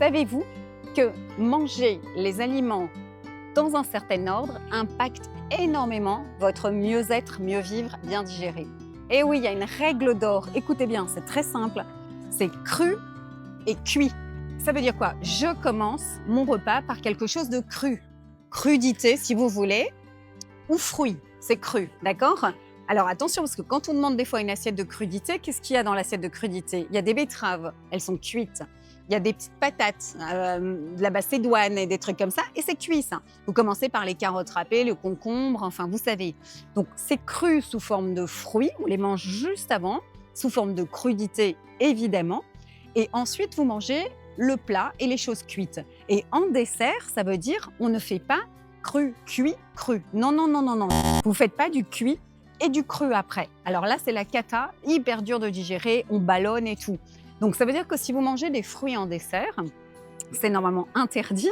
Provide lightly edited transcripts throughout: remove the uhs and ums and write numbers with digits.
Savez-vous que manger les aliments dans un certain ordre impacte énormément votre mieux-être, mieux vivre, bien digérer? Et oui, il y a une règle d'or. Écoutez bien, c'est très simple. C'est cru et cuit. Ça veut dire quoi? Je commence mon repas par quelque chose de cru. Crudité, si vous voulez, ou fruit. C'est cru, d'accord? Alors attention, parce que quand on demande des fois une assiette de crudité, qu'est-ce qu'il y a dans l'assiette de crudité? Il y a des betteraves, elles sont cuites. Il y a des petites patates, de la macédoine et des trucs comme ça, et c'est cuit ça. Vous commencez par les carottes râpées, le concombre, enfin vous savez. Donc c'est cru sous forme de fruits, on les mange juste avant, sous forme de crudité évidemment, et ensuite vous mangez le plat et les choses cuites. Et en dessert, ça veut dire on ne fait pas cru, cuit, cru. Non, non, non, non, non. Vous ne faites pas du cuit et du cru après. Alors là, c'est la cata, hyper dur de digérer, on ballonne et tout. Donc ça veut dire que si vous mangez des fruits en dessert, c'est normalement interdit.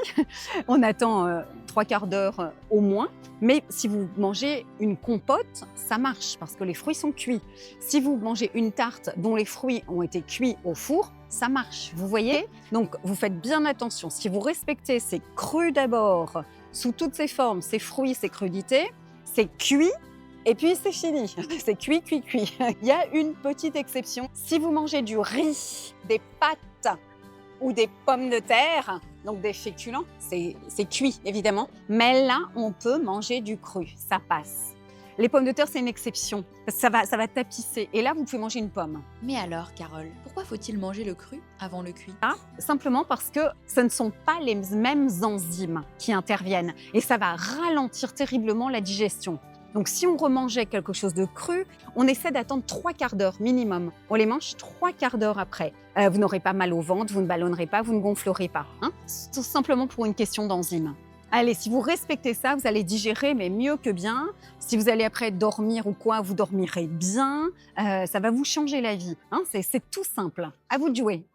On attend 3/4 d'heure au moins. Mais si vous mangez une compote, ça marche parce que les fruits sont cuits. Si vous mangez une tarte dont les fruits ont été cuits au four, ça marche. Vous voyez? Donc vous faites bien attention. Si vous respectez ces crus d'abord, sous toutes ses formes, ces fruits, ces crudités, c'est cuit. Et puis c'est fini, c'est cuit, cuit, cuit. Il y a une petite exception. Si vous mangez du riz, des pâtes ou des pommes de terre, donc des féculents, c'est cuit évidemment, mais là on peut manger du cru, ça passe. Les pommes de terre, c'est une exception, ça va tapisser. Et là, vous pouvez manger une pomme. Mais alors, Carole, pourquoi faut-il manger le cru avant le cuit? Simplement parce que ce ne sont pas les mêmes enzymes qui interviennent. Et ça va ralentir terriblement la digestion. Donc si on remangeait quelque chose de cru, on essaie d'attendre 3/4 d'heure minimum. On les mange 3/4 d'heure après. Vous n'aurez pas mal au ventre, vous ne ballonnerez pas, vous ne gonflerez pas. Hein, tout simplement pour une question d'enzymes. Allez, si vous respectez ça, vous allez digérer, mais mieux que bien. Si vous allez après dormir ou quoi, vous dormirez bien. Ça va vous changer la vie. Hein, c'est tout simple. À vous de jouer.